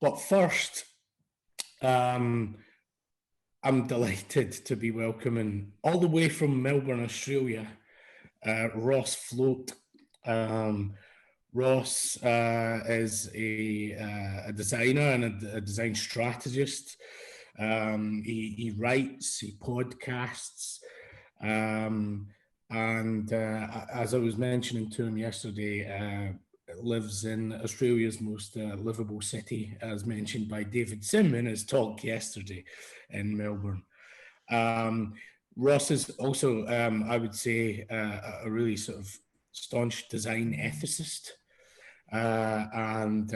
But first, I'm delighted to be welcoming all the way from Melbourne, Australia, Ross Floate. Ross is a designer and a design strategist. He writes, he podcasts, and as I was mentioning to him yesterday, lives in Australia's most livable city, as mentioned by David Sim in his talk yesterday in Melbourne. Ross is also, I would say, a really sort of staunch design ethicist, and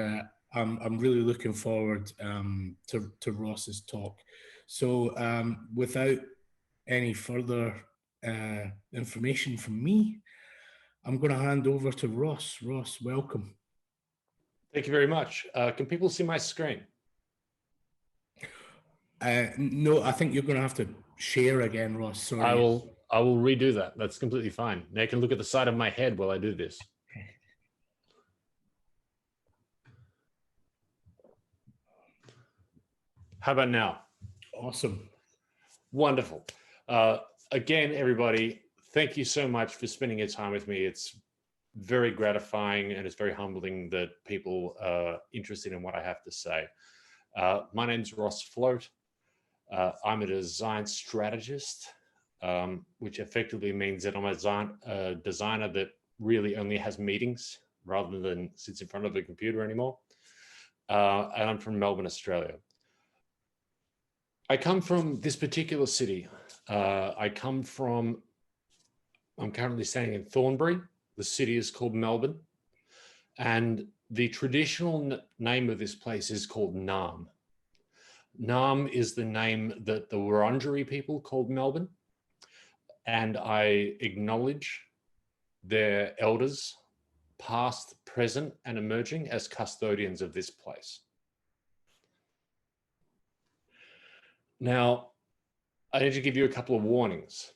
I'm really looking forward to Ross's talk. So without any further information from me, I'm going to hand over to Ross. Ross, welcome. Thank you very much. Can people see my screen? No, I think you're going to have to share again, Ross. Sorry. I will redo that. That's completely fine. Now you can look at the side of my head while I do this. How about now? Awesome. Wonderful. Again, everybody, thank you so much for spending your time with me. It's very gratifying and it's very humbling that people are interested in what I have to say. My name's Ross Floate. I'm a design strategist, which effectively means that I'm a designer that really only has meetings rather than sits in front of a computer anymore. And I'm from Melbourne, Australia. I come from this particular city. I'm currently standing in Thornbury. The city is called Melbourne. And the traditional name of this place is called Naarm. Naarm is the name that the Wurundjeri people called Melbourne. And I acknowledge their elders, past, present, and emerging, as custodians of this place. Now, I need to give you a couple of warnings.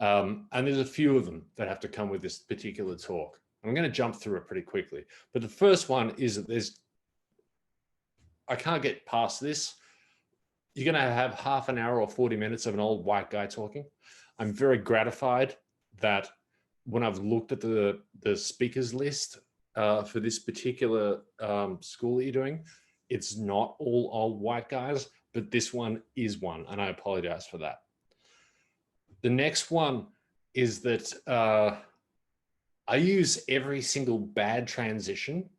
And there's a few of them that have to come with this particular talk. I'm going to jump through it pretty quickly. But the first one is that I can't get past this. You're going to have half an hour or 40 minutes of an old white guy talking. I'm very gratified that when I've looked at the speakers list for this particular school that you're doing, it's not all old white guys, but this one is one, and I apologize for that. The next one is that I use every single bad transition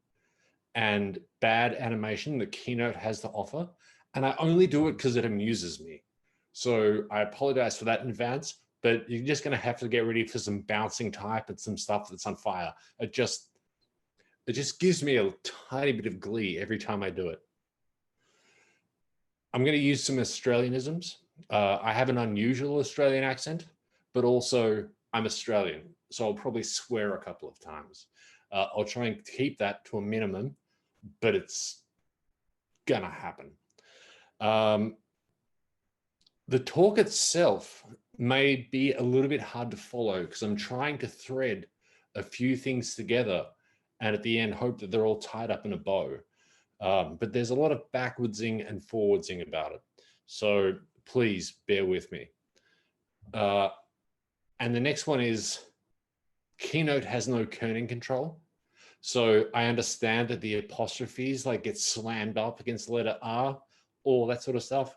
and bad animation that Keynote has to offer, and I only do it because it amuses me. So I apologize for that in advance, but you're just going to have to get ready for some bouncing type and some stuff that's on fire. It just gives me a tiny bit of glee every time I do it. I'm going to use some Australianisms. I have an unusual Australian accent, but also I'm Australian, so I'll probably swear a couple of times. I'll try and keep that to a minimum, but it's going to happen. The talk itself may be a little bit hard to follow because I'm trying to thread a few things together and at the end hope that they're all tied up in a bow. But there's a lot of backwardsing and forwardsing about it. So please bear with me. And the next one is Keynote has no kerning control. So I understand that the apostrophes like get slammed up against the letter R, all that sort of stuff.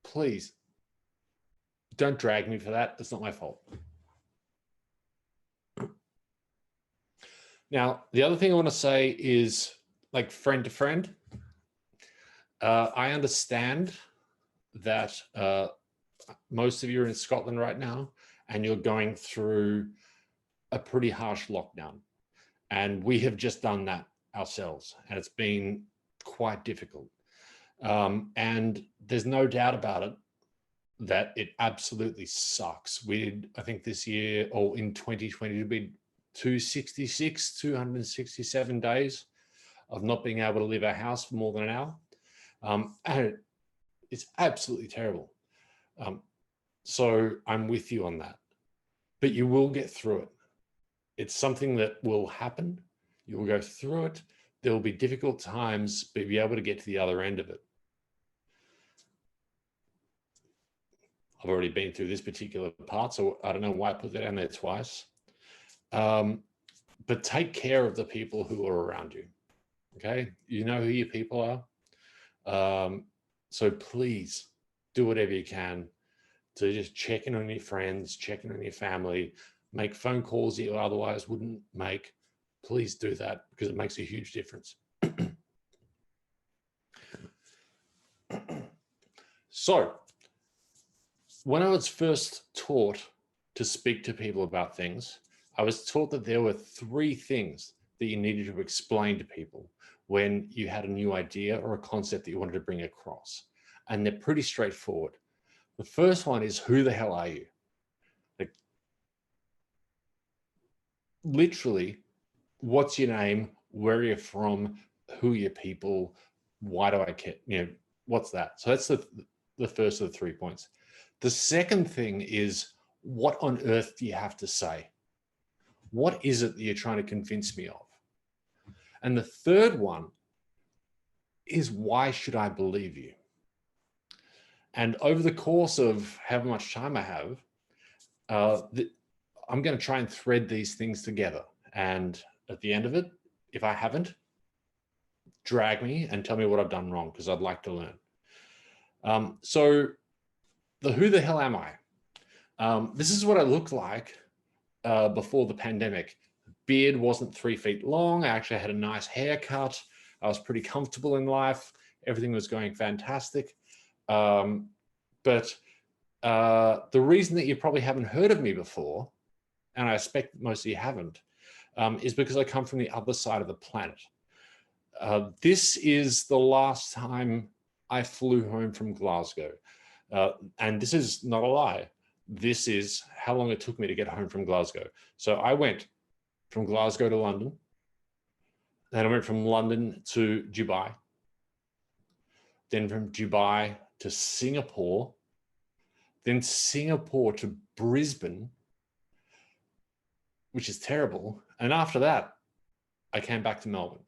Please don't drag me for that. It's not my fault. Now, the other thing I want to say is, like friend to friend, I understand that most of you are in Scotland right now and you're going through a pretty harsh lockdown. And we have just done that ourselves and it's been quite difficult. And there's no doubt about it that it absolutely sucks. I think this year or in 2020 to be 267 days of not being able to leave our house for more than an hour. And it's absolutely terrible. So I'm with you on that, but you will get through it. It's something that will happen. You will go through it, there will be difficult times, but be able to get to the other end of it. I've already been through this particular part, so I don't know why I put that down there twice. But take care of the people who are around you. Okay, you know who your people are. So please do whatever you can to just check in on your friends, check in on your family, make phone calls you otherwise wouldn't make. Please do that because it makes a huge difference. So, when I was first taught to speak to people about things, I was taught that there were 3 things that you needed to explain to people when you had a new idea or a concept that you wanted to bring across. And they're pretty straightforward. The first one is, who the hell are you? Like, literally, what's your name? Where are you from? Who are your people? Why do I care? What's that? So that's the first of the 3 points. The second thing is, what on earth do you have to say? What is it that you're trying to convince me of? And the third one is, why should I believe you? And over the course of however much time I have, I'm going to try and thread these things together. And at the end of it, if I haven't, drag me and tell me what I've done wrong, because I'd like to learn. So the who the hell am I? This is what I looked like before the pandemic. Beard wasn't 3 feet long. I actually had a nice haircut. I was pretty comfortable in life. Everything was going fantastic. But the reason that you probably haven't heard of me before, and I expect most of you haven't, is because I come from the other side of the planet. This is the last time I flew home from Glasgow. And this is not a lie. This is how long it took me to get home from Glasgow. So I went from Glasgow to London. Then I went from London to Dubai. Then from Dubai to Singapore. Then Singapore to Brisbane, which is terrible. And after that, I came back to Melbourne.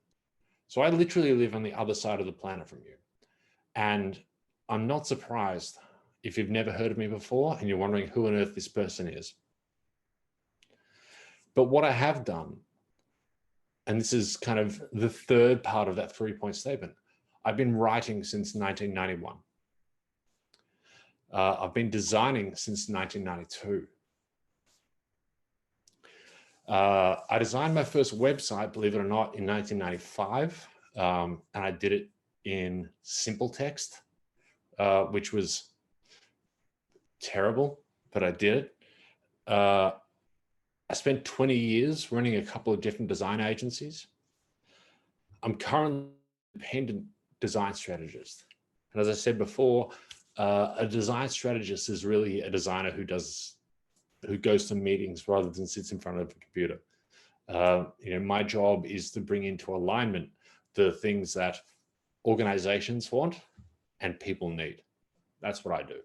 So I literally live on the other side of the planet from you. And I'm not surprised if you've never heard of me before and you're wondering who on earth this person is. But what I have done, and this is kind of the third part of that 3-point statement, I've been writing since 1991. I've been designing since 1992. I designed my first website, believe it or not, in 1995, and I did it in simple text, which was terrible, but I did it. I spent 20 years running a couple of different design agencies. I'm currently an independent design strategist. And as I said before, a design strategist is really a designer who goes to meetings rather than sits in front of a computer. My job is to bring into alignment the things that organizations want and people need. That's what I do.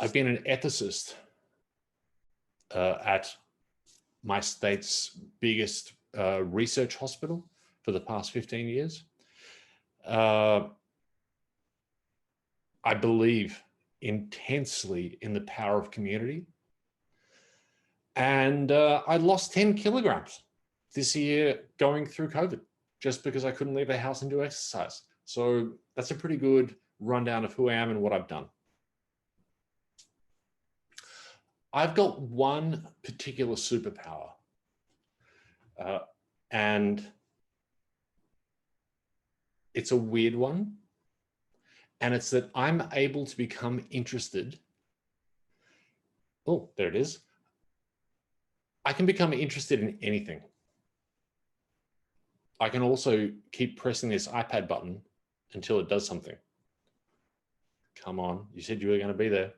I've been an ethicist at my state's biggest research hospital for the past 15 years. I believe intensely in the power of community. And I lost 10 kilograms this year going through COVID, just because I couldn't leave the house and do exercise. So that's a pretty good rundown of who I am and what I've done. I've got one particular superpower, and it's a weird one. And it's that I'm able to become interested. Oh, there it is. I can become interested in anything. I can also keep pressing this iPad button until it does something. Come on, you said you were going to be there.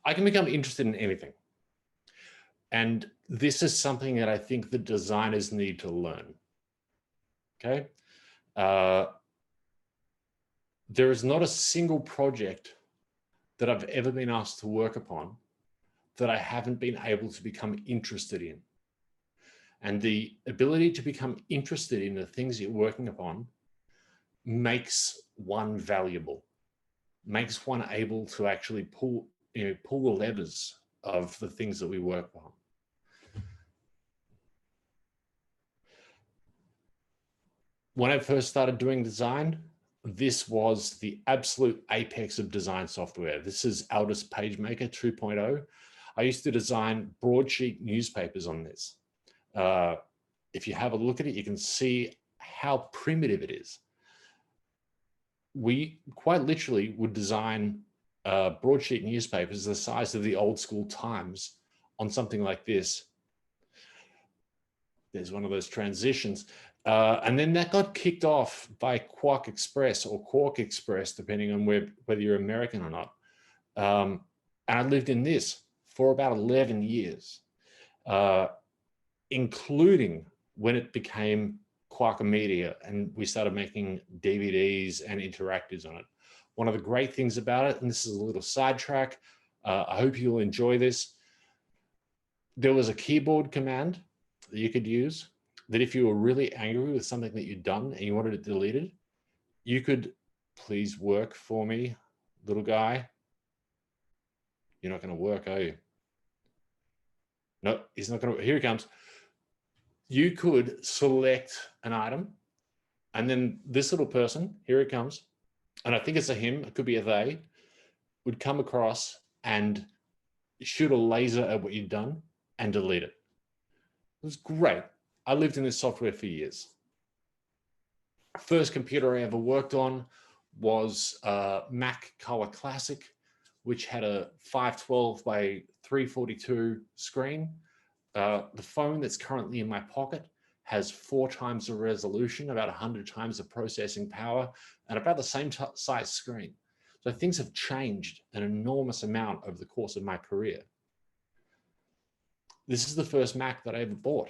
I can become interested in anything. And this is something that I think the designers need to learn. Okay? There is not a single project that I've ever been asked to work upon that I haven't been able to become interested in. And the ability to become interested in the things you're working upon makes one valuable, makes one able to actually pull the levers of the things that we work on. When I first started doing design, this was the absolute apex of design software. This is Aldus PageMaker 2.0. I used to design broadsheet newspapers on this. If you have a look at it, you can see how primitive it is. We quite literally would design broadsheet newspapers the size of the old school Times on something like this. There's one of those transitions. And then that got kicked off by Quark Express or Quark Express, depending on whether you're American or not. And I lived in this for about 11 years, including when it became Quark Media and we started making DVDs and interactives on it. One of the great things about it, and this is a little sidetrack, I hope you'll enjoy this. There was a keyboard command that you could use that if you were really angry with something that you'd done and you wanted it deleted, you could, please work for me, little guy. You're not going to work, are you? No, he's not going to. Here he comes. You could select an item, and then this little person, here it comes, and I think it's a him, it could be a they, would come across and shoot a laser at what you'd done and delete it. It was great. I lived in this software for years. First computer I ever worked on was Mac Color Classic, which had a 512 by 342 screen. The phone that's currently in my pocket has 4 times the resolution, about 100 times the processing power, and about the same size screen. So things have changed an enormous amount over the course of my career. This is the first Mac that I ever bought.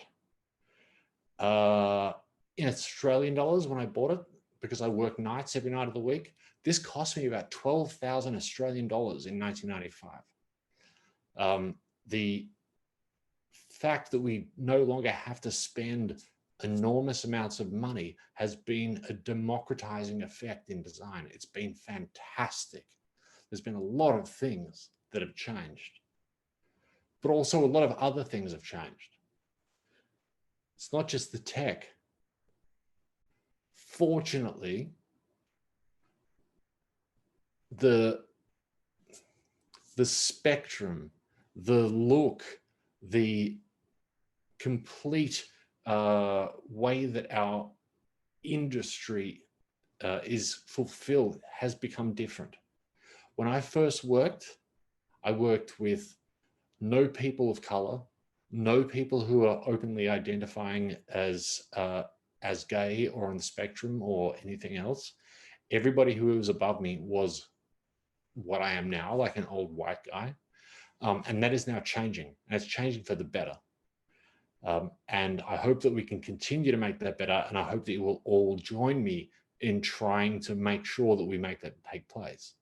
In Australian dollars when I bought it, because I work nights every night of the week, this cost me about 12,000 Australian dollars in 1995. The fact that we no longer have to spend enormous amounts of money has been a democratizing effect in design. It's been fantastic. There's been a lot of things that have changed, but also a lot of other things have changed. It's not just the tech. Fortunately, the spectrum, the look, the complete way that our industry is fulfilled has become different. When I first worked, I worked with no people of color, no people who are openly identifying as gay or on the spectrum or anything else. Everybody who was above me was what I am now, like an old white guy. And that is now changing, and it's changing for the better. And I hope that we can continue to make that better, and I hope that you will all join me in trying to make sure that we make that take place.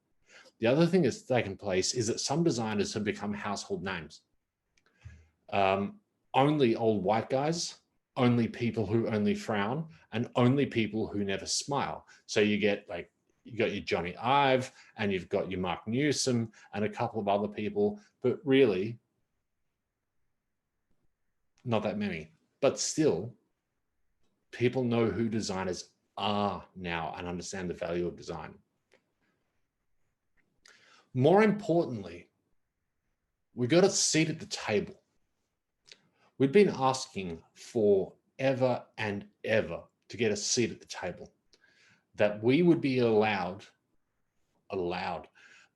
The other thing that's taken place is that some designers have become household names. Only old white guys, only people who only frown, and only people who never smile. So you get you got your Johnny Ive, and you've got your Mark Newsom, and a couple of other people, but really not that many. But still, people know who designers are now and understand the value of design. More importantly, we got a seat at the table. We've been asking for ever and ever to get a seat at the table, that we would be allowed, that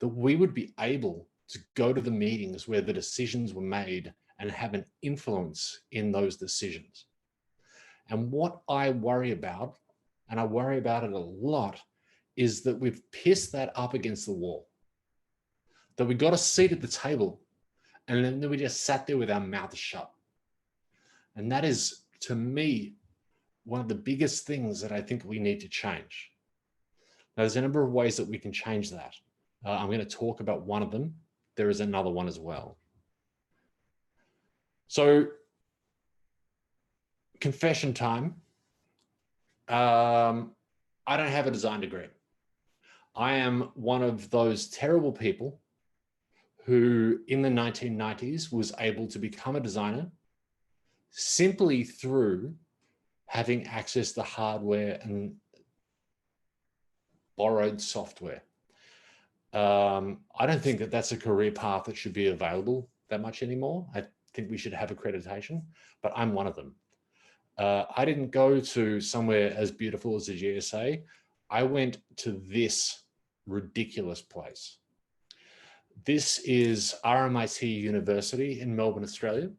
we would be able to go to the meetings where the decisions were made and have an influence in those decisions. And what I worry about, and I worry about it a lot, is that we've pissed that up against the wall. That we got a seat at the table and then we just sat there with our mouths shut. And that is, to me, one of the biggest things that I think we need to change. Now, there's a number of ways that we can change that. I'm going to talk about one of them. There is another one as well. So confession time. I don't have a design degree. I am one of those terrible people who in the 1990s was able to become a designer simply through having access to hardware and borrowed software. I don't think that that's a career path that should be available that much anymore. I think we should have accreditation, but I'm one of them. I didn't go to somewhere as beautiful as the GSA. I went to this ridiculous place. This is RMIT University in Melbourne, Australia.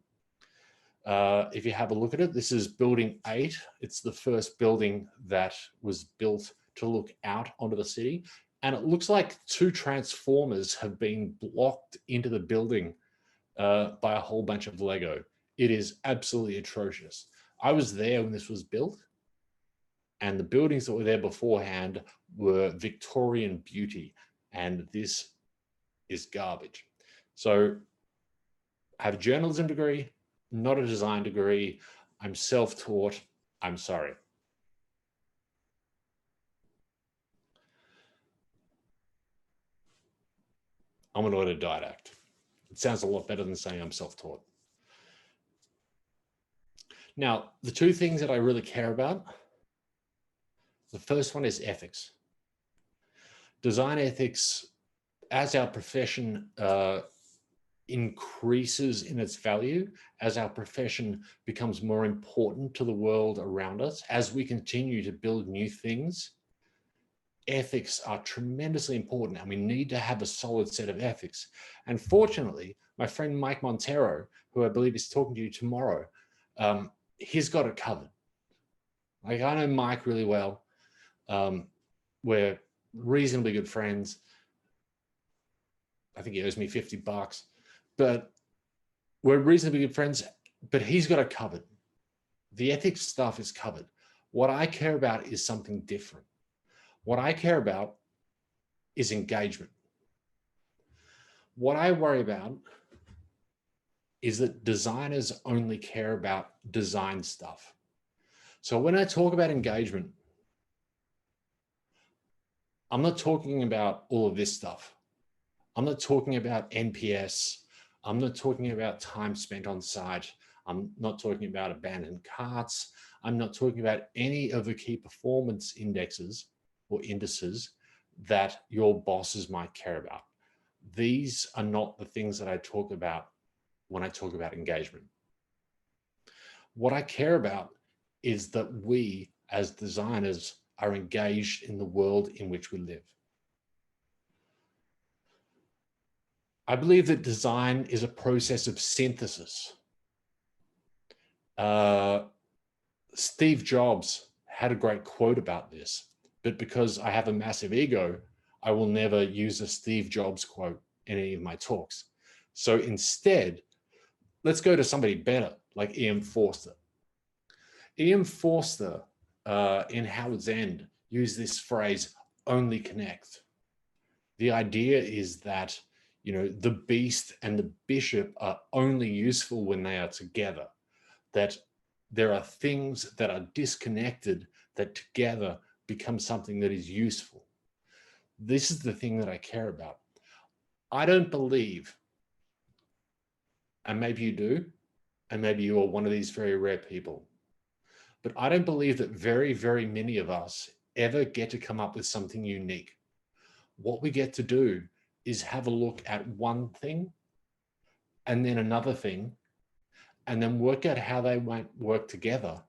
If you have a look at it, this is building 8. It's the first building that was built to look out onto the city. And it looks like 2 transformers have been blocked into the building by a whole bunch of Lego. It is absolutely atrocious. I was there when this was built, and the buildings that were there beforehand were Victorian beauty, and this is garbage. So I have a journalism degree, not a design degree. I'm self-taught. I'm sorry. I'm an autodidact. It sounds a lot better than saying I'm self-taught. Now, the 2 things that I really care about, the first one is ethics. Design ethics, as our profession increases in its value, as our profession becomes more important to the world around us, as we continue to build new things, ethics are tremendously important, and we need to have a solid set of ethics. And fortunately, my friend Mike Montero, who I believe is talking to you tomorrow, he's got it covered. Like, I know Mike really well. We're reasonably good friends. I think he owes me $50, but we're reasonably good friends, but he's got it covered. The ethics stuff is covered. What I care about is something different. What I care about is engagement. What I worry about is that designers only care about design stuff. So when I talk about engagement, I'm not talking about all of this stuff. I'm not talking about NPS. I'm not talking about time spent on site. I'm not talking about abandoned carts. I'm not talking about any of the key performance indexes or indices that your bosses might care about. These are not the things that I talk about when I talk about engagement. What I care about is that we as designers are engaged in the world in which we live. I believe that design is a process of synthesis. Steve Jobs had a great quote about this, but because I have a massive ego, I will never use a Steve Jobs quote in any of my talks. So instead, let's go to somebody better, like E.M. Forster. E.M. Forster in Howard's End used this phrase, only connect. The idea is that, you know, the beast and the bishop are only useful when they are together, that there are things that are disconnected that together become something that is useful. This is the thing that I care about. I don't believe, and maybe you do, and maybe you are one of these very rare people, but I don't believe that very, very many of us ever get to come up with something unique. What we get to do is have a look at one thing and then another thing, and then work out how they might work together,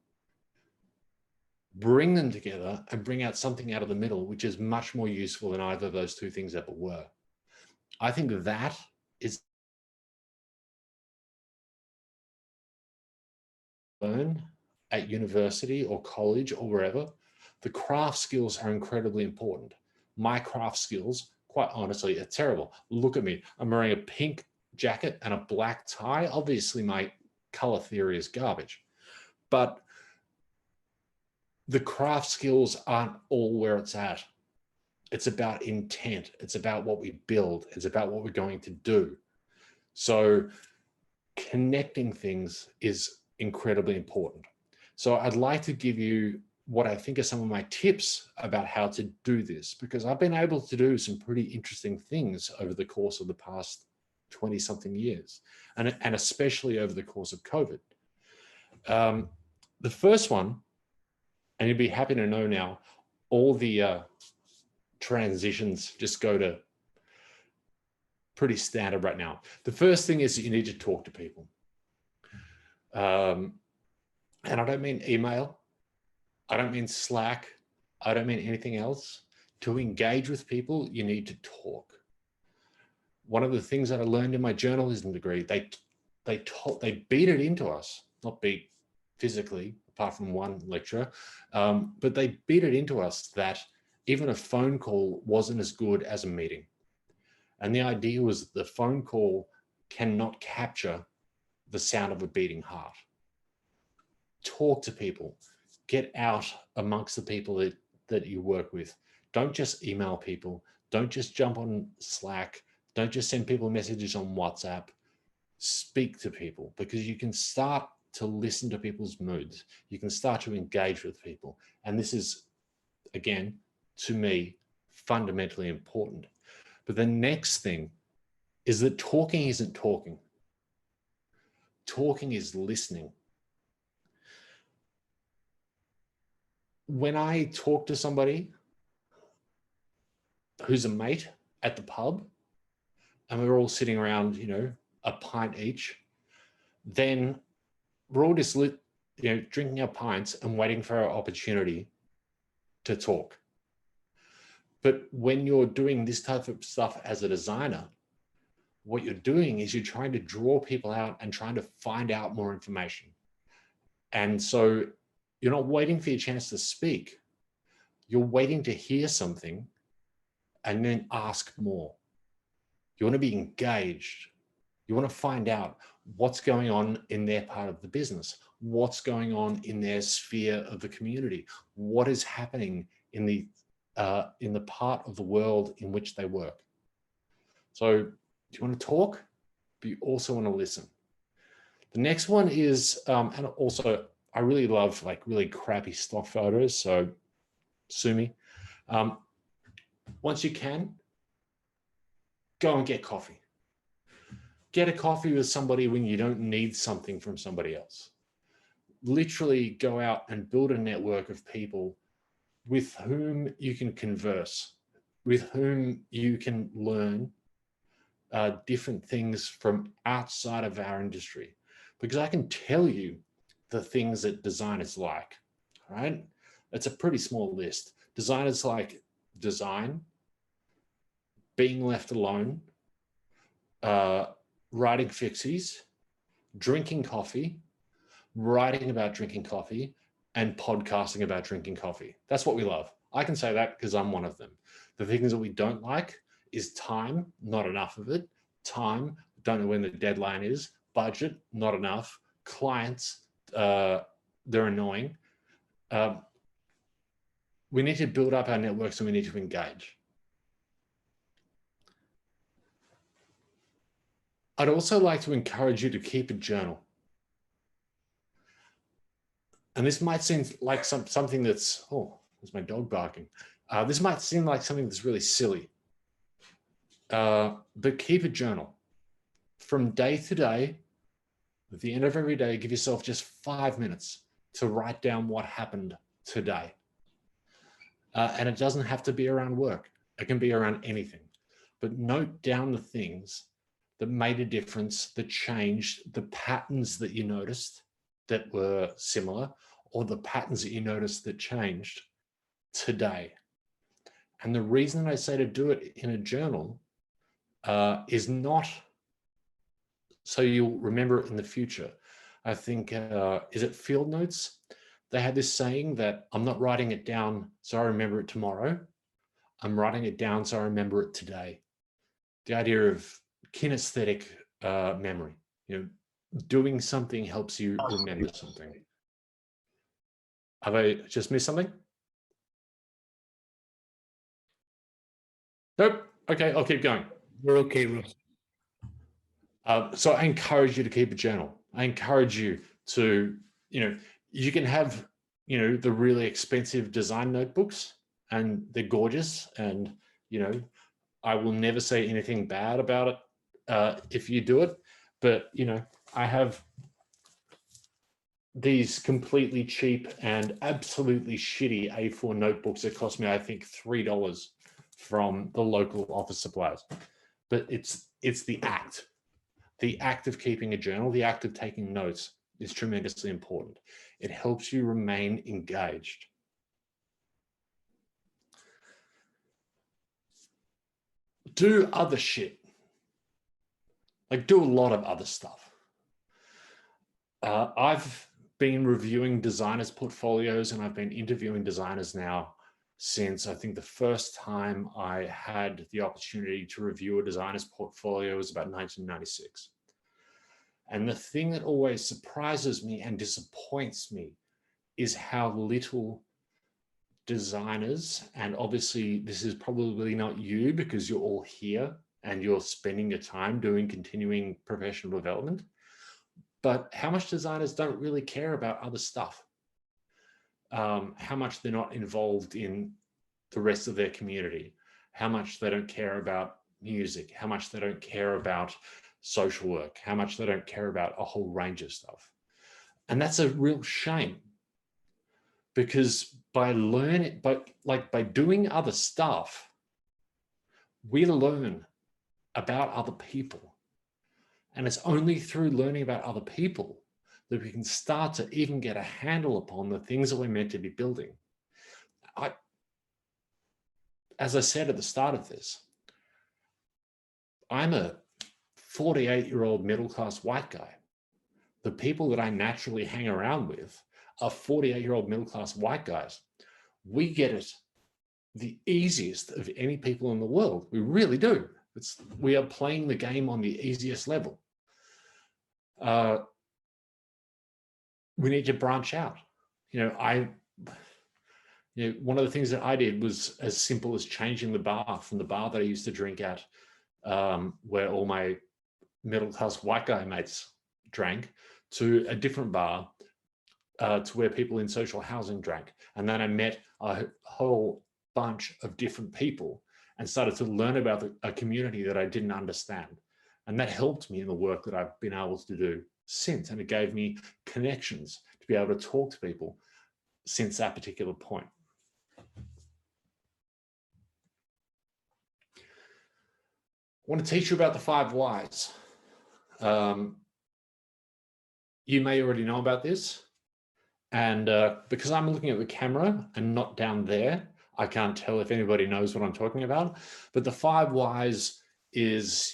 bring them together and bring out something out of the middle, which is much more useful than either of those 2 things ever were. I think that is learn at university or college or wherever. The craft skills are incredibly important. My craft skills, quite honestly, are terrible. Look at me. I'm wearing a pink jacket and a black tie. Obviously, my color theory is garbage. But the craft skills aren't all where it's at. It's about intent. It's about what we build. It's about what we're going to do. So connecting things is incredibly important. So I'd like to give you what I think are some of my tips about how to do this, because I've been able to do some pretty interesting things over the course of the past 20 something years, and especially over the course of COVID. The first one, and you'd be happy to know now, all the transitions just go to pretty standard right now. The first thing is that you need to talk to people. And I don't mean email. I don't mean Slack. I don't mean anything else. To engage with people, you need to talk. One of the things that I learned in my journalism degree, they beat it into us, not beat physically, apart from one lecturer, but they beat it into us that even a phone call wasn't as good as a meeting. And the idea was that the phone call cannot capture the sound of a beating heart. Talk to people. Get out amongst the people that you work with. Don't just email people. Don't just jump on Slack. Don't just send people messages on WhatsApp. Speak to people, because you can start to listen to people's moods. You can start to engage with people. And this is, again, to me, fundamentally important. But the next thing is that talking isn't talking. Talking is listening. When I talk to somebody who's a mate at the pub, and we're all sitting around, a pint each, then we're all just drinking our pints and waiting for our opportunity to talk. But when you're doing this type of stuff as a designer, what you're doing is you're trying to draw people out and trying to find out more information. And so you're not waiting for your chance to speak. You're waiting to hear something and then ask more. You want to be engaged. You want to find out what's going on in their part of the business, what's going on in their sphere of the community, what is happening in the part of the world in which they work. So you want to talk, but you also want to listen. The next one is, and also I really love really crappy stock photos, so sue me. Once you can, go and get coffee. Get a coffee with somebody when you don't need something from somebody else. Literally go out and build a network of people with whom you can converse, with whom you can learn different things from outside of our industry. Because I can tell you the things that designers like, right? It's a pretty small list. Designers like design, being left alone, writing fixies, drinking coffee, writing about drinking coffee, and podcasting about drinking coffee. That's what we love. I can say that because I'm one of them. The things that we don't like is time, not enough of it. Time, don't know when the deadline is. Budget, not enough. Clients, they're annoying. We need to build up our networks and we need to engage. I'd also like to encourage you to keep a journal. And this might seem like something that's, oh, there's my dog barking. This might seem like something that's really silly. But keep a journal. From day to day, at the end of every day, give yourself just 5 minutes to write down what happened today. And it doesn't have to be around work. It can be around anything. But note down the things that made a difference, that changed, the patterns that you noticed that were similar, or the patterns that you noticed that changed today. And the reason that I say to do it in a journal is not so you'll remember it in the future. I think, is it Field Notes? They had this saying that I'm not writing it down so I remember it tomorrow. I'm writing it down so I remember it today. The idea of kinesthetic memory, doing something helps you remember something. Have I just missed something? Nope. Okay, I'll keep going. We're okay, Ross. So I encourage you to keep a journal. I encourage you to, you you can have, you know, the really expensive design notebooks, and they're gorgeous, and, you know, I will never say anything bad about it if you do it. But, you know, I have these completely cheap and absolutely shitty A4 notebooks that cost me, I think, $3 from the local office supplies. But it's the act of keeping a journal, the act of taking notes is tremendously important. It helps you remain engaged. Do other shit. Like, do a lot of other stuff. I've been reviewing designers' portfolios, and I've been interviewing designers now since I think the first time I had the opportunity to review a designer's portfolio was about 1996. And the thing that always surprises me and disappoints me is how little designers, and obviously this is probably not you because you're all here and you're spending your time doing continuing professional development, but how much designers don't really care about other stuff. How much they're not involved in the rest of their community, how much they don't care about music, how much they don't care about social work, how much they don't care about a whole range of stuff. And that's a real shame, because by doing other stuff, we learn about other people. And it's only through learning about other people that we can start to even get a handle upon the things that we're meant to be building. As I said at the start of this, I'm a 48-year-old middle-class white guy. The people that I naturally hang around with are 48-year-old middle-class white guys. We get it the easiest of any people in the world. We really do. We are playing the game on the easiest level. We need to branch out. One of the things that I did was as simple as changing the bar from the bar that I used to drink at, where all my middle-class white guy mates drank, to a different bar, to where people in social housing drank. And then I met a whole bunch of different people and started to learn about a community that I didn't understand. And that helped me in the work that I've been able to do since. And it gave me connections to be able to talk to people since that particular point. I want to teach you about the 5 whys. You may already know about this. And because I'm looking at the camera and not down there, I can't tell if anybody knows what I'm talking about. But the 5 whys is,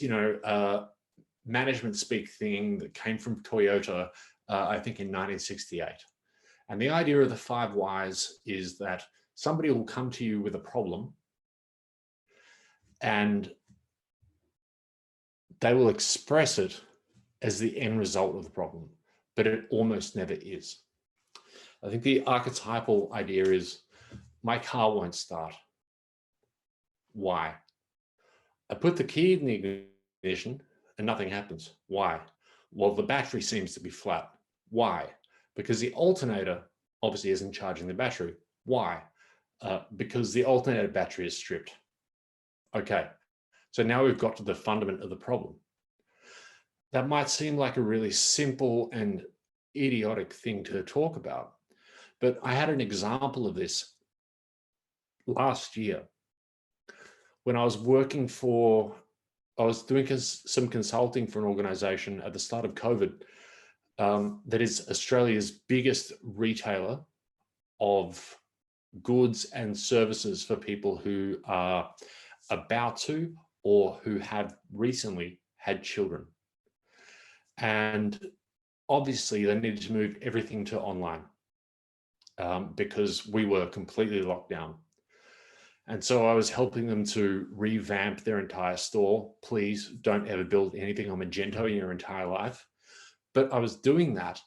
management speak thing that came from Toyota, I think in 1968. And the idea of the 5 whys is that somebody will come to you with a problem and they will express it as the end result of the problem, but it almost never is. I think the archetypal idea is, my car won't start. Why? I put the key in the ignition and nothing happens. Why? Well, the battery seems to be flat. Why? Because the alternator obviously isn't charging the battery. Why? Because the alternator battery is stripped. Okay, so now we've got to the fundament of the problem. That might seem like a really simple and idiotic thing to talk about, but I had an example of this last year when I was doing some consulting for an organization at the start of COVID that is Australia's biggest retailer of goods and services for people who are about to or who have recently had children. And obviously they needed to move everything to online because we were completely locked down. And so I was helping them to revamp their entire store. Please don't ever build anything on Magento in your entire life. But I was doing that,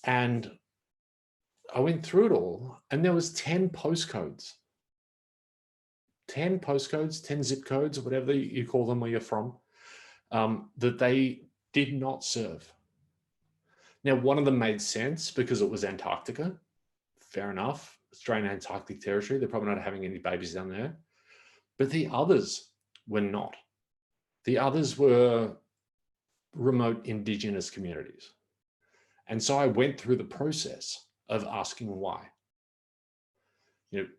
and I went through it all, and there was 10 postcodes. 10 postcodes, 10 zip codes, whatever you call them where you're from, that they did not serve. Now, one of them made sense because it was Antarctica. Fair enough. Australian Antarctic territory. They're probably not having any babies down there. But the others were not. The others were remote indigenous communities. And so I went through the process of asking why.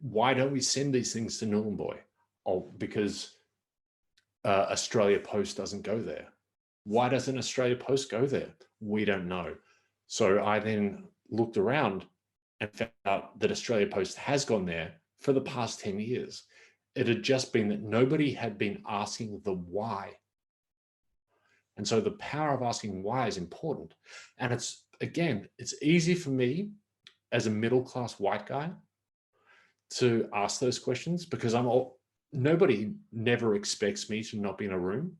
Why don't we send these things to Nhulunbuy? Oh, because Australia Post doesn't go there. Why doesn't Australia Post go there? We don't know. So I then looked around and found out that Australia Post has gone there for the past 10 years. It had just been that nobody had been asking the why. And so the power of asking why is important. And it's easy for me as a middle-class white guy to ask those questions because nobody never expects me to not be in a room.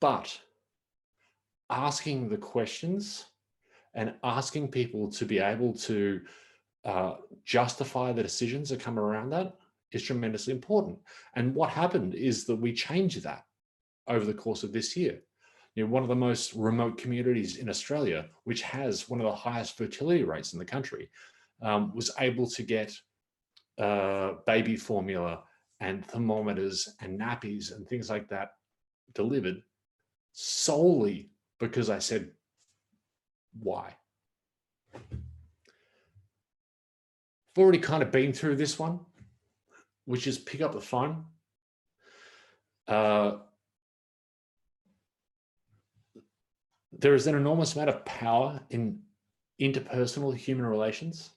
But asking the questions and asking people to be able to justify the decisions that come around that is tremendously important. And what happened is that we changed that over the course of this year. One of the most remote communities in Australia, which has one of the highest fertility rates in the country, was able to get baby formula and thermometers and nappies and things like that delivered solely because I said, why? I've already kind of been through this one, which is pick up the phone. There is an enormous amount of power in interpersonal human relations.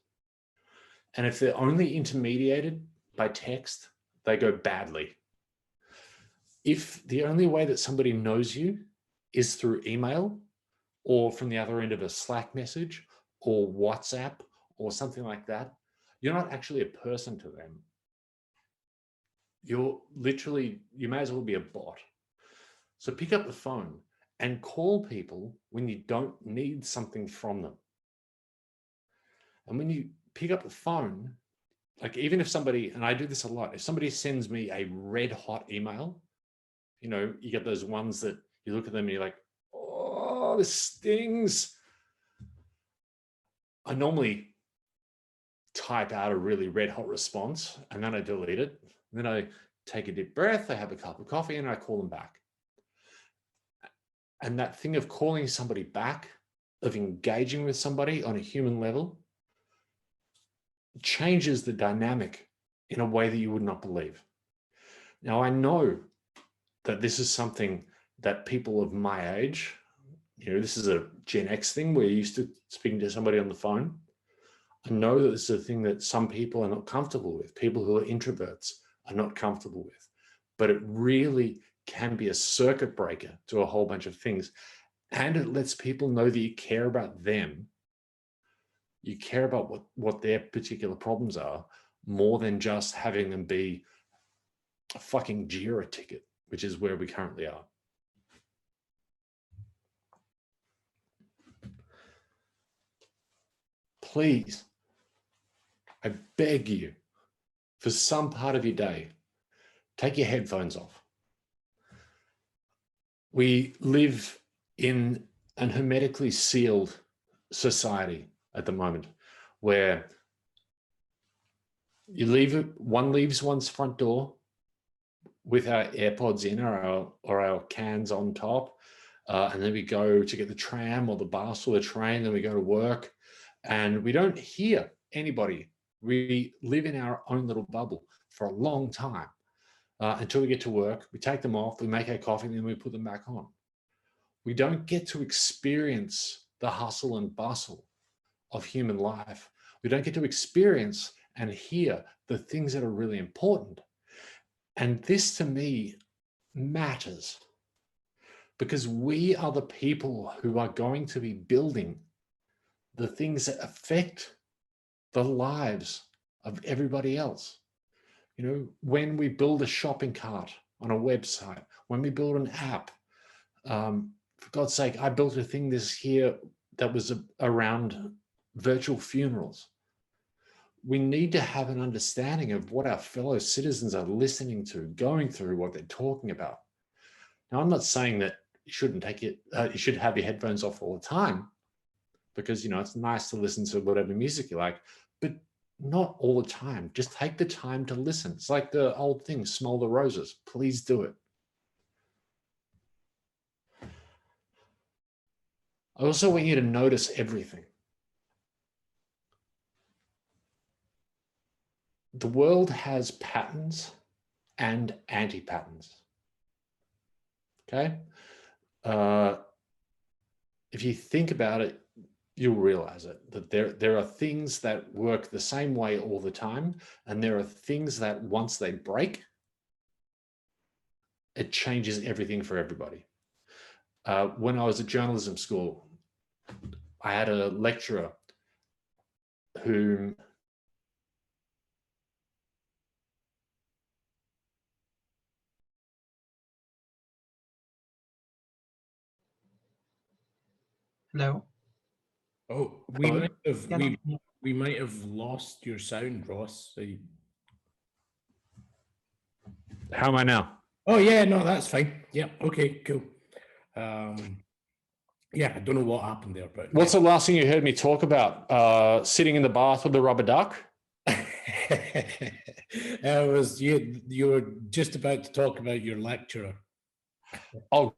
And if they're only intermediated by text, they go badly. If the only way that somebody knows you is through email or from the other end of a Slack message or WhatsApp or something like that, you're not actually a person to them. You may as well be a bot. So pick up the phone and call people when you don't need something from them. And when you pick up the phone, like even if somebody, and I do this a lot, if somebody sends me a red hot email, you get those ones that you look at them and you're like, oh, this stings. I normally type out a really red hot response and then I delete it. And then I take a deep breath, I have a cup of coffee and I call them back. And that thing of calling somebody back, of engaging with somebody on a human level, changes the dynamic in a way that you would not believe. Now, I know that this is something that people of my age, this is a Gen X thing where you're used to speaking to somebody on the phone. I know that this is a thing that some people are not comfortable with. People who are introverts are not comfortable with, but it really can be a circuit breaker to a whole bunch of things. And it lets people know that you care about them. You care about what their particular problems are more than just having them be a fucking JIRA ticket, which is where we currently are. Please, I beg you, for some part of your day, take your headphones off. We live in an hermetically sealed society at the moment where one leaves one's front door with our AirPods in or our cans on top, and then we go to get the tram or the bus or the train, then we go to work, and we don't hear anybody. We live in our own little bubble for a long time until we get to work. We take them off, we make our coffee, and then we put them back on. We don't get to experience the hustle and bustle of human life. We don't get to experience and hear the things that are really important. And this to me matters because we are the people who are going to be building the things that affect the lives of everybody else. When we build a shopping cart on a website, when we build an app, for God's sake, I built a thing this year that was around virtual funerals. We need to have an understanding of what our fellow citizens are listening to, going through, what they're talking about. Now, I'm not saying that you shouldn't you should have your headphones off all the time. because, you know, it's nice to listen to whatever music you like, but not all the time. Just take the time to listen. It's like the old thing, smell the roses. Please do it. I also want you to notice everything. The world has patterns and anti-patterns. Okay? If you think about it, you'll realize it, that there are things that work the same way all the time, and there are things that once they break, it changes everything for everybody. When I was at journalism school, I had a lecturer whom Hello. Oh, we Hello? might have Yeah. we might have lost your sound, Ross. So How am I now? oh yeah, no, that's fine. Yeah, okay, cool. Yeah, I don't know what happened there, but What's the last thing you heard me talk about? Sitting in the bath with the rubber duck? it was you were just about to talk about your lecturer. Oh,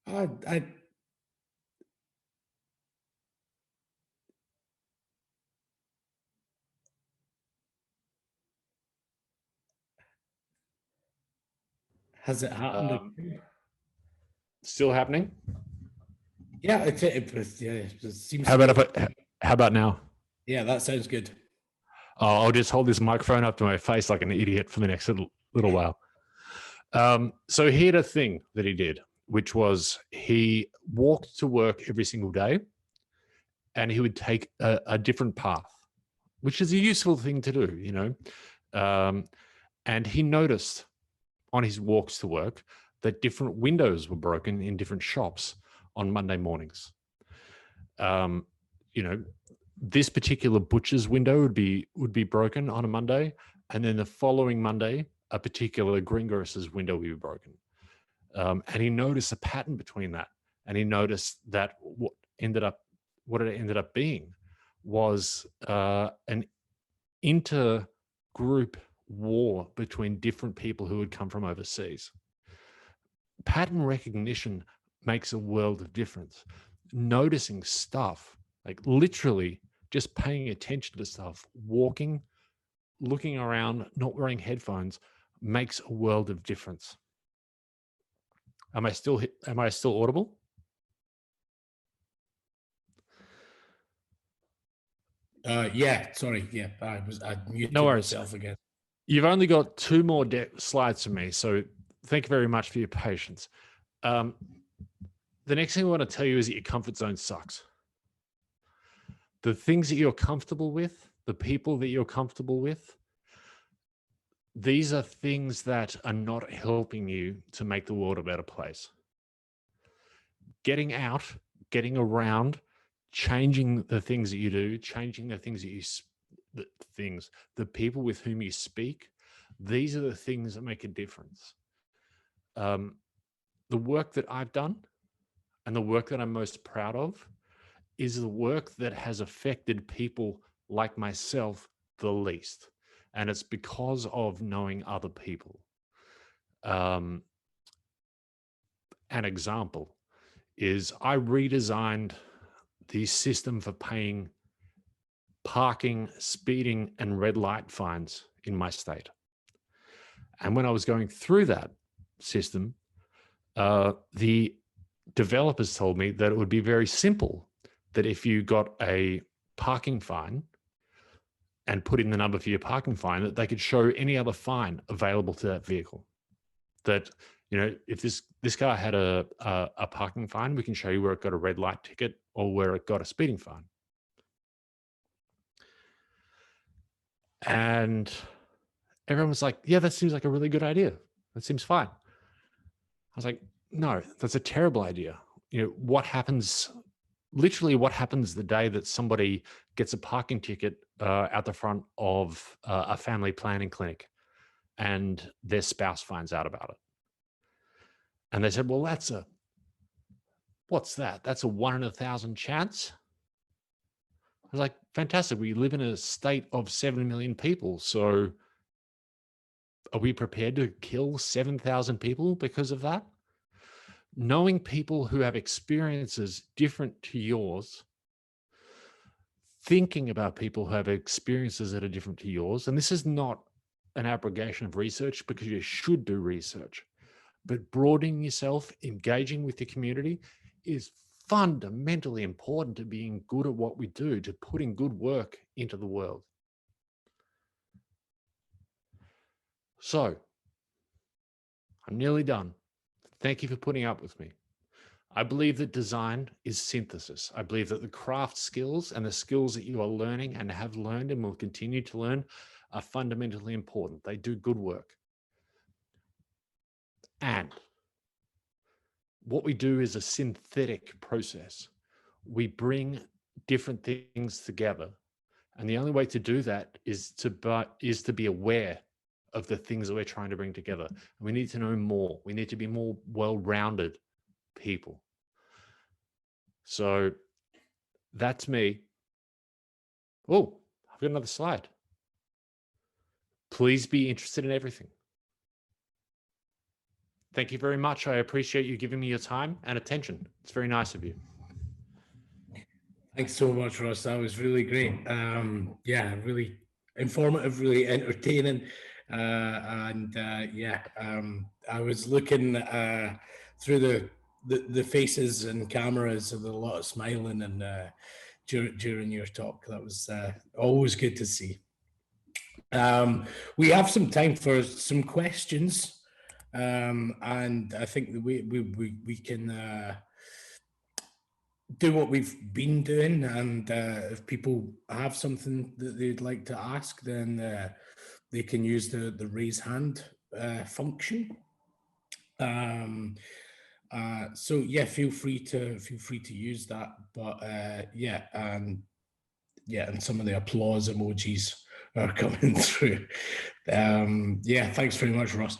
I has it happened again? still happening? Yeah, it seems How to about be. how about now? Yeah, that sounds good. Oh, I'll just hold this microphone up to my face like an idiot for the next little while. So he had a thing that he did, which was he walked to work every single day, and he would take a different path, which is a useful thing to do, you know. And he noticed on his walks to work that different windows were broken in different shops on Monday mornings. You know, this particular butcher's window would be broken on a Monday, and then the following Monday, a particular greengrocer's window would be broken. And he noticed a pattern between that, and he noticed that what it ended up being was an intergroup war between different people who had come from overseas. Pattern recognition makes a world of difference. Noticing stuff, like literally just paying attention to stuff, walking, looking around, not wearing headphones, makes a world of difference. Am I still audible? Yeah, sorry. Yeah, I muted No worries. myself again. You've only got 2 more slides from me, so thank you very much for your patience. The next thing I want to tell you is that your comfort zone sucks. The things that you're comfortable with, the people that you're comfortable with, these are things that are not helping you to make the world a better place. Getting out, getting around, changing the things that you do, changing the things that the people with whom you speak, these are the things that make a difference. The work that I've done and the work that I'm most proud of is the work that has affected people like myself the least. And it's because of knowing other people. An example is I redesigned the system for paying parking, speeding, and red light fines in my state. And when I was going through that system, the developers told me that it would be very simple, that if you got a parking fine and put in the number for your parking fine, that they could show any other fine available to that vehicle. That, you know, if this car had a parking fine, we can show you where it got a red light ticket or where it got a speeding fine. And everyone was like, yeah, that seems like a really good idea. That seems fine. I was like, no, that's a terrible idea. You know, what happens the day that somebody gets a parking ticket out the front of a family planning clinic and their spouse finds out about it? And they said, well, what's that? That's a 1 in 1,000 chance. I was like, fantastic. We live in a state of 7 million people. So are we prepared to kill 7,000 people because of that? Knowing people who have experiences different to yours, thinking about people who have experiences that are different to yours, and this is not an abrogation of research because you should do research, but broadening yourself, engaging with your community is fundamentally important to being good at what we do, to putting good work into the world. So I'm nearly done. Thank you for putting up with me. I believe that design is synthesis. I believe that the craft skills and the skills that you are learning and have learned and will continue to learn are fundamentally important. They do good work. And what we do is a synthetic process. We bring different things together. And the only way to do that is to be aware of the things that we're trying to bring together. And we need to know more. We need to be more well-rounded people. So that's me. Oh, I've got another slide. Please be interested in everything. Thank you very much. I appreciate you giving me your time and attention. It's very nice of you. Thanks so much, Ross. That was really great. Yeah, really informative, really entertaining. I was looking through the faces and cameras, and a lot of smiling and during your talk. That was always good to see. We have some time for some questions, and I think that we can do what we've been doing, and if people have something that they'd like to ask, then they can use the raise hand function. So yeah, feel free to use that. But and some of the applause emojis are coming through. Thanks very much, Ross.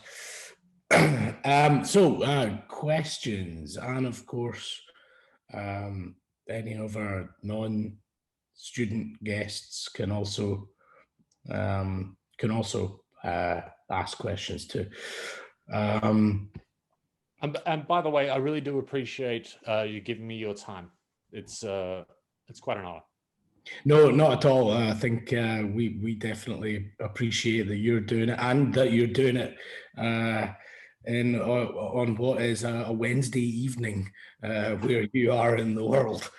Questions, and of course, any of our non-student guests can also ask questions too. And by the way, I really do appreciate you giving me your time. It's quite an honor. No, not at all. I think we definitely appreciate that you're doing it, and that you're doing it on what is a Wednesday evening where you are in the world.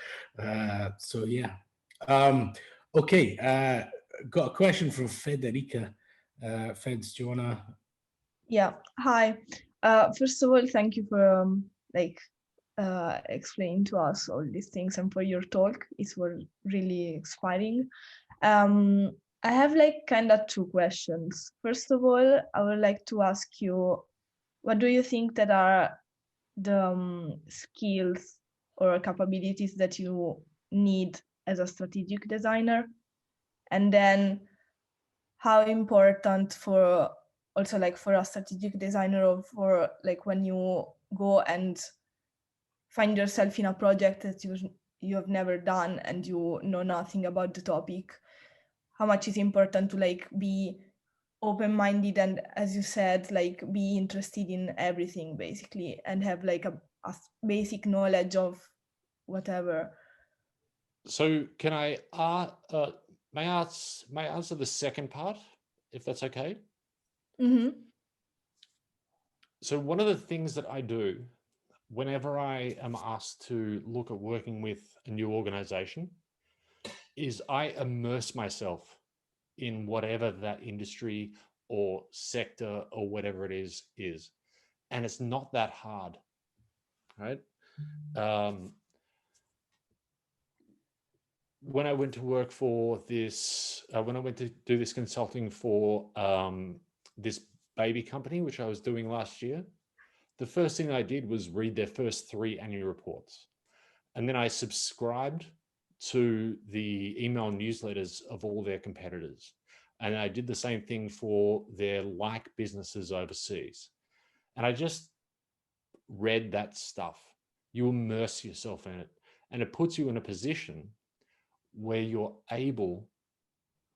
Okay, got a question from Federica. Feds, do you wanna? Yeah, hi. First of all, thank you for explaining to us all these things and for your talk. It was really inspiring. I have kind of two questions. First of all, I would like to ask you, what do you think that are the skills or capabilities that you need as a strategic designer? And then how important for also for a strategic designer, or for when you go and find yourself in a project that you have never done and you know nothing about the topic, how much is important to be open-minded and, as you said, be interested in everything basically, and have a basic knowledge of whatever. So can I may I answer the second part, if that's okay? Mm-hmm. So one of the things that I do whenever I am asked to look at working with a new organization is I immerse myself in whatever that industry or sector or whatever it is. And it's not that hard, right? When I went to work for this, when I went to do this consulting for this baby company, which I was doing last year, the first thing I did was read their first 3 annual reports. And then I subscribed to the email newsletters of all their competitors. And I did the same thing for their like businesses overseas. And I just read that stuff. You immerse yourself in it, and it puts you in a position where you're able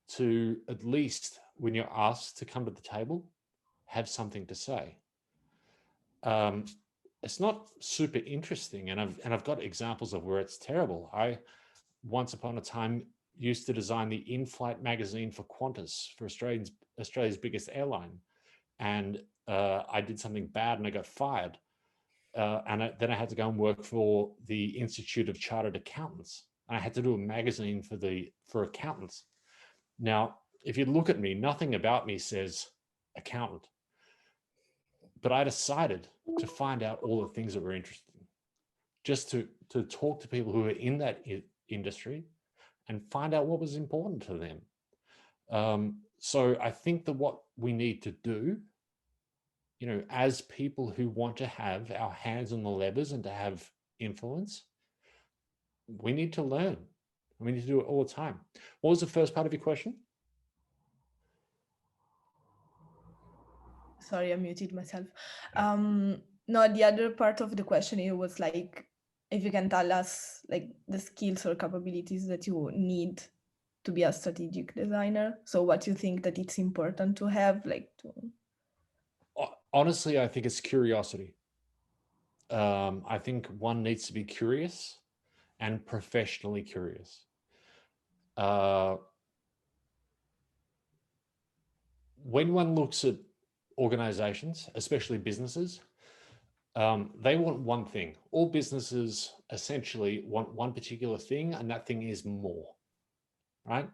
to, at least when you're asked to come to the table, have something to say. It's not super interesting, and I've got examples of where it's terrible. I once upon a time used to design the in-flight magazine for Qantas, for Australia's biggest airline, and I did something bad and I got fired. Then I had to go and work for the Institute of Chartered Accountants. And I had to do a magazine for accountants. Now, if you look at me, nothing about me says accountant. But I decided to find out all the things that were interesting, just to talk to people who are in that industry and find out what was important to them. So I think that what we need to do, as people who want to have our hands on the levers and to have influence, we need to learn. We need to do it all the time. What was the first part of your question? Sorry, I muted myself. No, the other part of the question here was like, if you can tell us like the skills or capabilities that you need to be a strategic designer. So what you think that it's important to have, like to... Honestly, I think it's curiosity. I think one needs to be curious and professionally curious. When one looks at organizations, especially businesses, they want one thing. All businesses essentially want one particular thing, and that thing is more, right?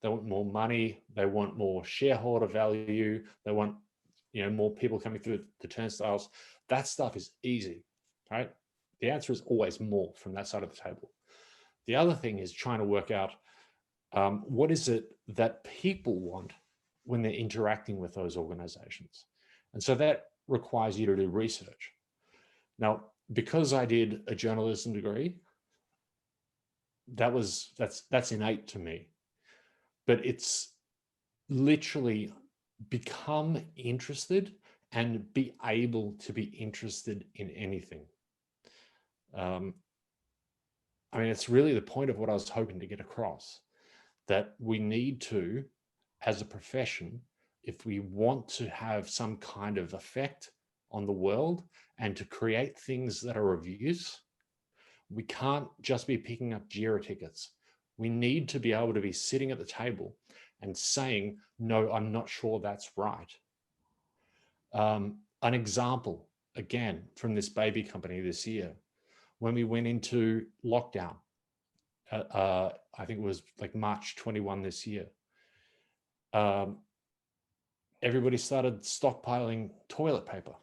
They want more money. They want more shareholder value. They want, more people coming through the turnstiles. That stuff is easy, right? The answer is always more from that side of the table. The other thing is trying to work out what is it that people want when they're interacting with those organizations. And so that requires you to do research. Now, because I did a journalism degree, that's innate to me. But it's literally become interested and be able to be interested in anything. It's really the point of what I was hoping to get across, that we need to, as a profession, if we want to have some kind of effect on the world and to create things that are of use, we can't just be picking up JIRA tickets. We need to be able to be sitting at the table and saying, no, I'm not sure that's right. An example, again, from this baby company this year, when we went into lockdown, I think it was like March 21 this year, everybody started stockpiling toilet paper,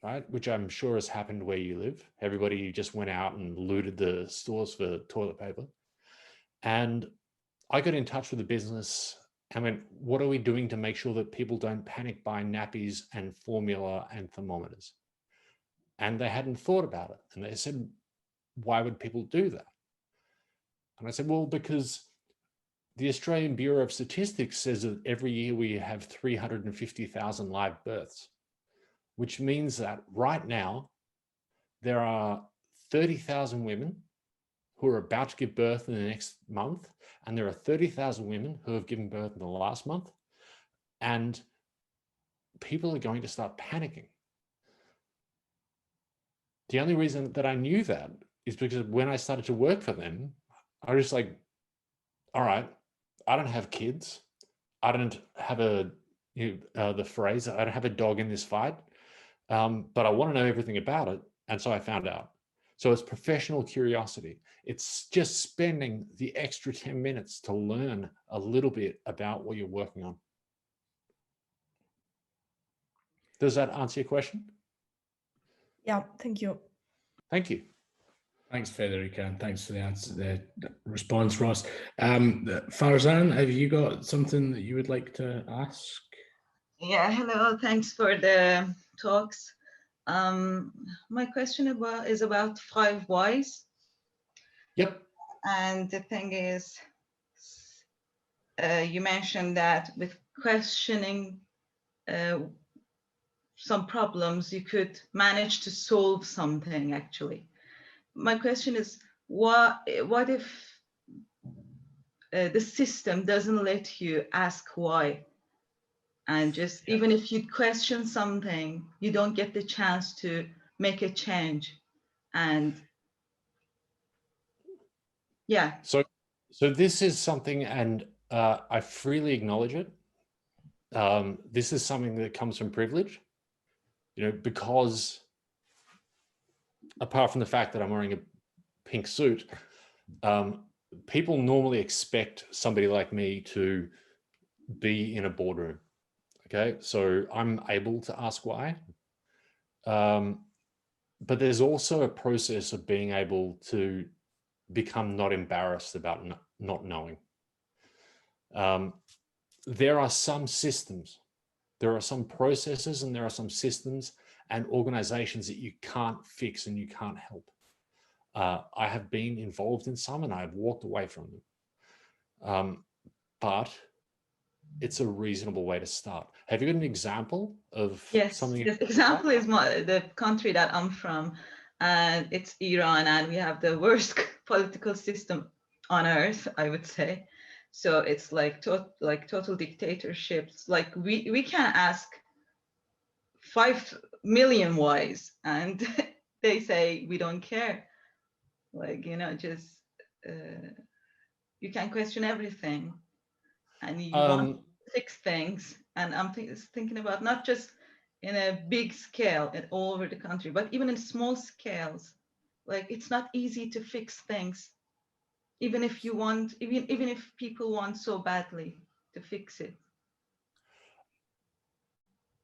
right? Which I'm sure has happened where you live. Everybody just went out and looted the stores for toilet paper. And I got in touch with the business and went, what are we doing to make sure that people don't panic buy nappies and formula and thermometers? And they hadn't thought about it. And they said, why would people do that? And I said, well, because the Australian Bureau of Statistics says that every year we have 350,000 live births, which means that right now there are 30,000 women who are about to give birth in the next month, and there are 30,000 women who have given birth in the last month, and people are going to start panicking. The only reason that I knew that is because when I started to work for them, I was just like, all right, I don't have kids. I don't have the phrase, I don't have a dog in this fight, but I want to know everything about it. And so I found out. So it's professional curiosity. It's just spending the extra 10 minutes to learn a little bit about what you're working on. Does that answer your question? Yeah, thank you. Thank you. Thanks, Federica, and thanks for the answer, the response, Ross. Farzan, have you got something that you would like to ask? Yeah, hello, thanks for the talks. My question is about 5 whys. Yep. And the thing is, you mentioned that with questioning some problems, you could manage to solve something actually. my question is, what if the system doesn't let you ask why? And just even if you question something, you don't get the chance to make a change. And yeah. So this is something, and I freely acknowledge it. This is something that comes from privilege, because apart from the fact that I'm wearing a pink suit, people normally expect somebody like me to be in a boardroom. Okay, so I'm able to ask why. But there's also a process of being able to become not embarrassed about not knowing. There are some systems, there are some processes, and there are some systems and organizations that you can't fix and you can't help. I have been involved in some and I've walked away from them. But it's a reasonable way to start. Have you got an example of something? Yes, example is the country that I'm from, and it's Iran, and we have the worst political system on earth, I would say. So it's like total dictatorships. Like we can ask 5 million whys, and they say we don't care. Like, just you can question everything, and you want to fix things. And I'm thinking about not just in a big scale and all over the country, but even in small scales. Like, it's not easy to fix things, even if you want, even if people want so badly to fix it.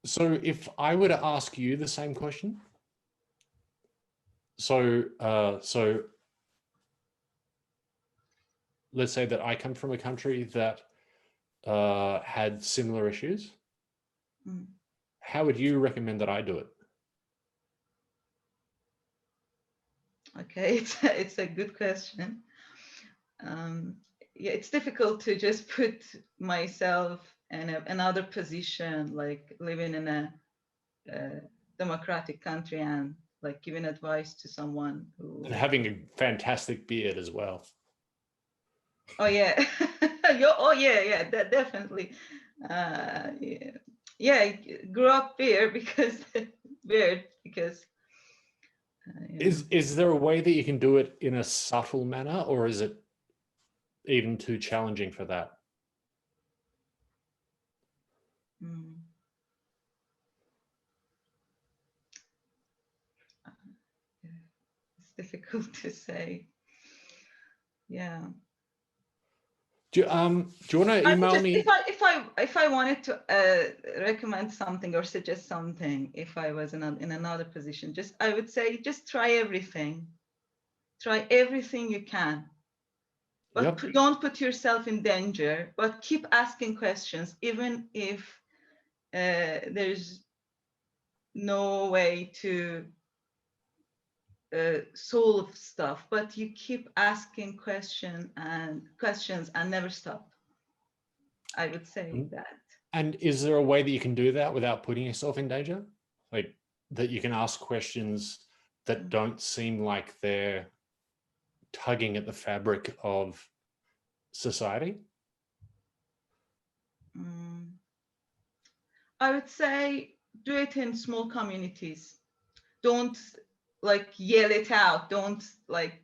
So if I were to ask you the same question, so let's say that I come from a country that had similar issues. How would you recommend that I do it? Okay, it's a good question. Yeah, it's difficult to just put myself in another position, like living in a democratic country and like giving advice to someone who... And having a fantastic beard as well. Oh yeah, yeah, definitely. Yeah, grew up beard because Is there a way that you can do it in a subtle manner, or is it even too challenging for that? It's difficult to say. Yeah. Do you want to email me? If I wanted to recommend something or suggest something, if I was in another position, I would say just try everything. Try everything you can. But don't put yourself in danger, but keep asking questions, even if there's no way to solve stuff, but you keep asking questions and never stop. I would say that. And is there a way that you can do that without putting yourself in danger? Like that you can ask questions that don't seem like they're tugging at the fabric of society? I would say do it in small communities. Don't like yell it out. Don't like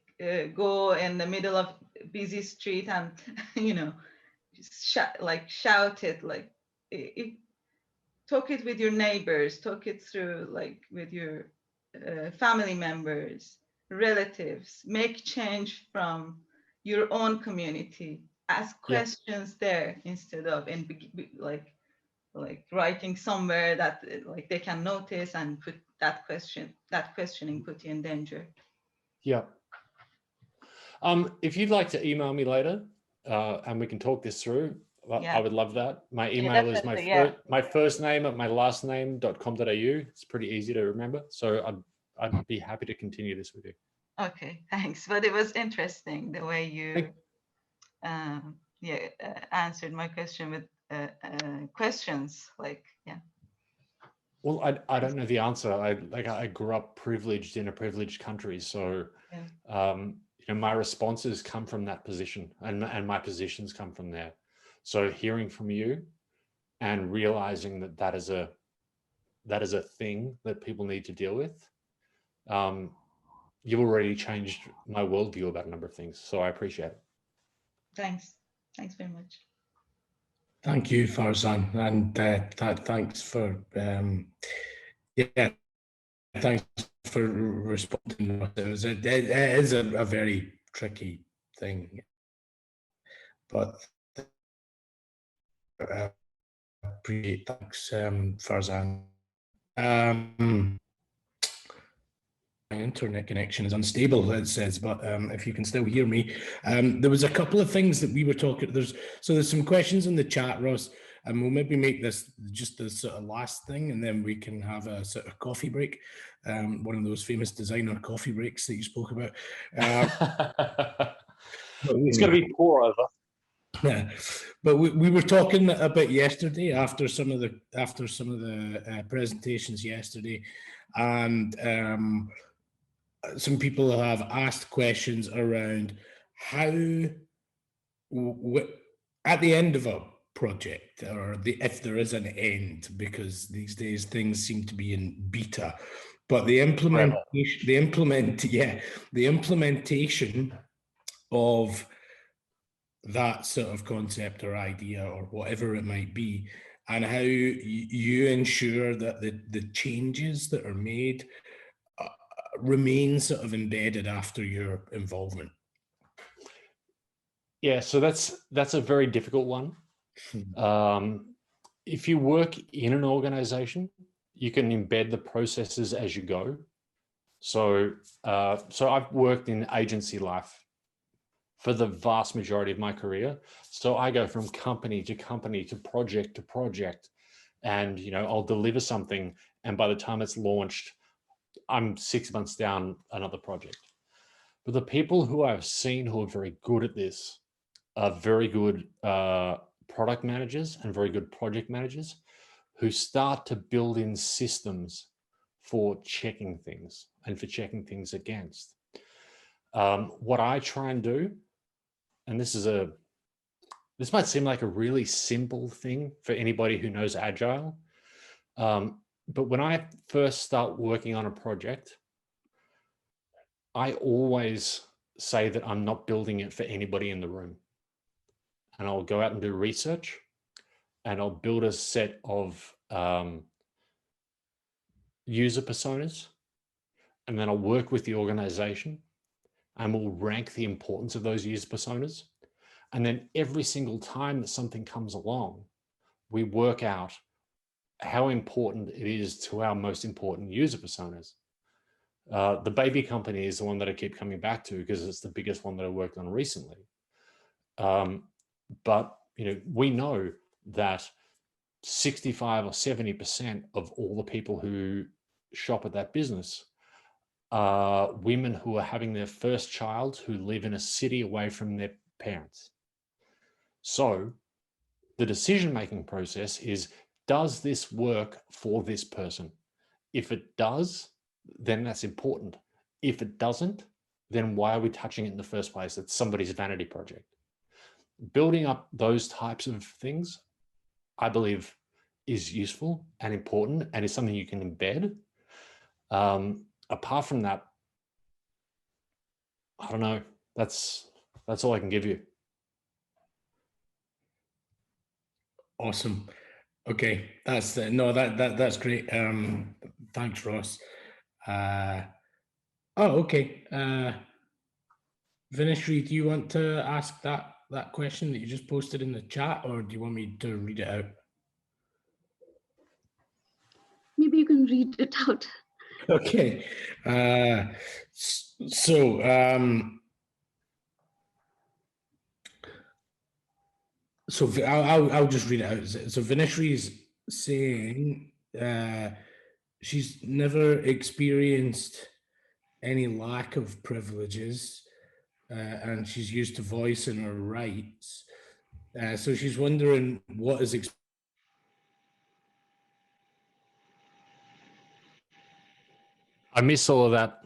go in the middle of a busy street and shout it. Like talk it with your neighbors. Talk it through like with your family members, relatives. Make change from your own community. Ask questions there instead of like writing somewhere that like they can notice and put that questioning put you in danger. Yeah. If you'd like to email me later and we can talk this through, I would love that. My email is my first name at my last name.com.au. It's pretty easy to remember. So I'd be happy to continue this with you. Okay, thanks. But it was interesting the way you answered my question with questions. Like, Well, I don't know the answer. I grew up privileged in a privileged country, so my responses come from that position, and my positions come from there. So hearing from you and realizing that that is a thing that people need to deal with, you've already changed my worldview about a number of things. So I appreciate it. Thanks. Thanks very much. Thank you, Farzan, and thanks for thanks for responding. It is a very tricky thing, but appreciate. Thanks, Farzan. My internet connection is unstable, it says, but if you can still hear me. There was a couple of things that we were talking, there's some questions in the chat, Ross, and we'll maybe make this just the sort of last thing, and then we can have a sort of coffee break, one of those famous designer coffee breaks that you spoke about. It's going to be pour over. Yeah, but we were talking a bit yesterday after some of the presentations yesterday, and some people have asked questions around how, at the end of a project, or if there is an end, because these days things seem to be in beta, but the implementation of that sort of concept or idea or whatever it might be, and how you ensure that the changes that are made remain sort of embedded after your involvement. Yeah, so that's a very difficult one. If you work in an organization, you can embed the processes as you go. So I've worked in agency life for the vast majority of my career. So I go from company to company to project, and I'll deliver something, and by the time it's launched, I'm 6 months down another project. But the people who I've seen who are very good at this are very good product managers and very good project managers who start to build in systems for checking things and for checking things against. What I try and do, and this might seem like a really simple thing for anybody who knows Agile, but when I first start working on a project, I always say that I'm not building it for anybody in the room. And I'll go out and do research, and I'll build a set of user personas, and then I'll work with the organization, and we'll rank the importance of those user personas. And then every single time that something comes along, we work out how important it is to our most important user personas. The baby company is the one that I keep coming back to because it's the biggest one that I worked on recently. But we know that 65 or 70% of all the people who shop at that business are women who are having their first child who live in a city away from their parents. So the decision-making process is, does this work for this person? If it does, then that's important. If it doesn't, then why are we touching it in the first place? It's somebody's vanity project. Building up those types of things, I believe, is useful and important and is something you can embed. Apart from that, I don't know. That's all I can give you. Awesome. Okay, that's great. Thanks, Ross. Okay. Vinishri, do you want to ask that question that you just posted in the chat, or do you want me to read it out? Maybe you can read it out. Okay. So I'll just read it out. So Vinishri is saying she's never experienced any lack of privileges, and she's used to voicing her rights. So she's wondering what is. I miss all of that.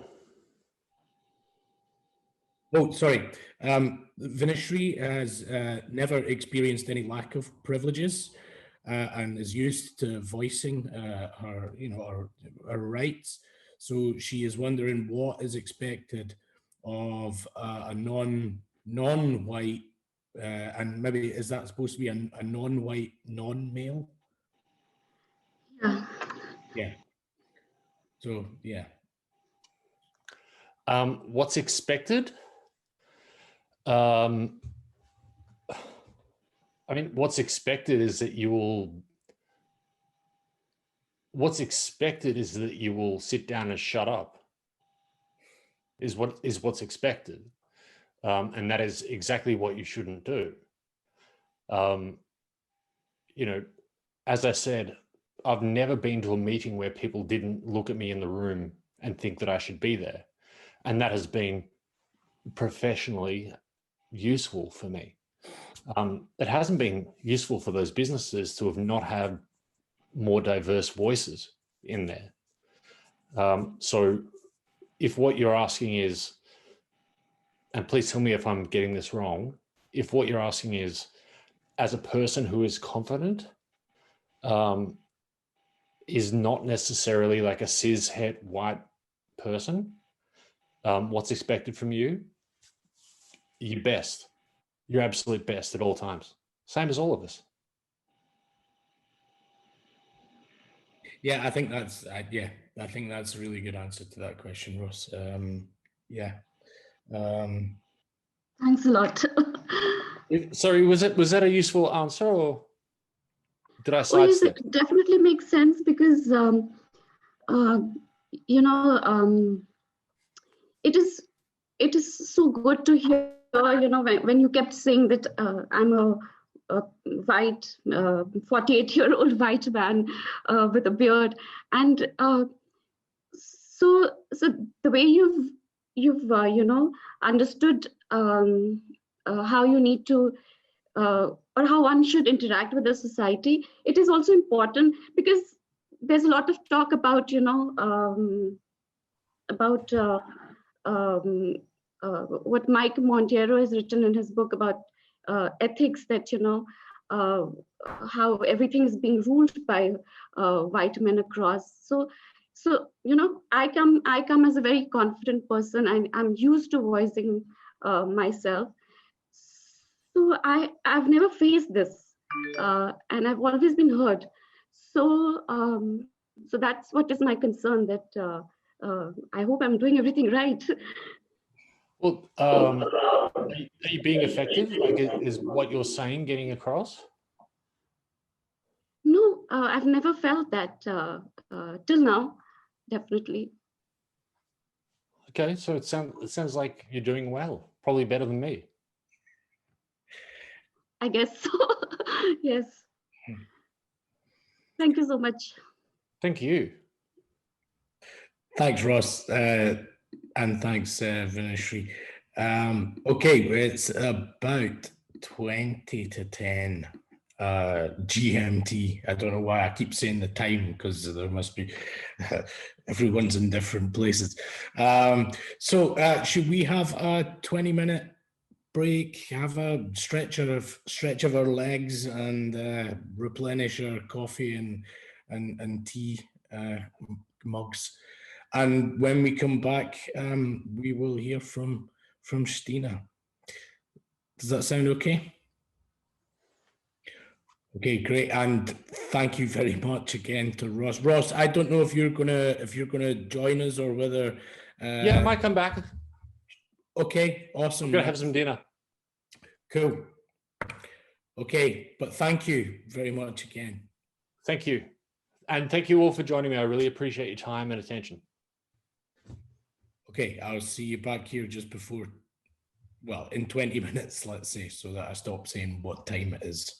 Oh, sorry. Vinishri has never experienced any lack of privileges and is used to voicing her, her rights. So she is wondering what is expected of a non-white, and maybe is that supposed to be a non-white, non-male? Yeah. Yeah. So yeah. What's expected? I mean, what's expected is that you will. What's expected is that you will sit down and shut up. Is what's expected, and that is exactly what you shouldn't do. As I said, I've never been to a meeting where people didn't look at me in the room and think that I should be there, and that has been professionally useful for me. It hasn't been useful for those businesses to have not had more diverse voices in there. So if what you're asking is, and please tell me if I'm getting this wrong, if what you're asking is, as a person who is confident, is not necessarily like a cis-het white person, what's expected from you? Your best, your absolute best at all times. Same as all of us. Yeah, I think that's I think that's a really good answer to that question, Ross. Yeah. Thanks a lot. Sorry, was that a useful answer, or did I Oh, yes, sidestep? it definitely makes sense because, it is so good to hear, when you kept saying that I'm a white, 48-year-old white man with a beard. And so the way you've understood how you need to, or how one should interact with the society, it is also important because there's a lot of talk about, what Mike Monteiro has written in his book about ethics, that, how everything is being ruled by white men across. So I come as a very confident person, and I'm used to voicing myself. So I've never faced this, and I've always been heard. So so that's what is my concern, that I hope I'm doing everything right. Well, are you being effective? Like, is what you're saying getting across? No, I've never felt that till now, definitely. Okay, so it sounds like you're doing well, probably better than me. I guess so. Yes. Thank you so much. Thank you. Thanks, Ross, and thanks, Vinishri. Okay, it's about 20 to 10 GMT. I don't know why I keep saying the time, because there must be everyone's in different places. So should we have a 20-minute break, have a stretch of our legs, and replenish our coffee and tea mugs? And when we come back, we will hear from Stina. Does that sound okay? Okay, great, and thank you very much again to Ross. Ross, I don't know if you're gonna join us, or whether. Yeah, I might come back. Okay, awesome. I'm gonna have some dinner. Cool. Okay, but thank you very much again. Thank you, and thank you all for joining me. I really appreciate your time and attention. Okay, I'll see you back here just before, well, in 20 minutes, let's say, so that I stop saying what time it is.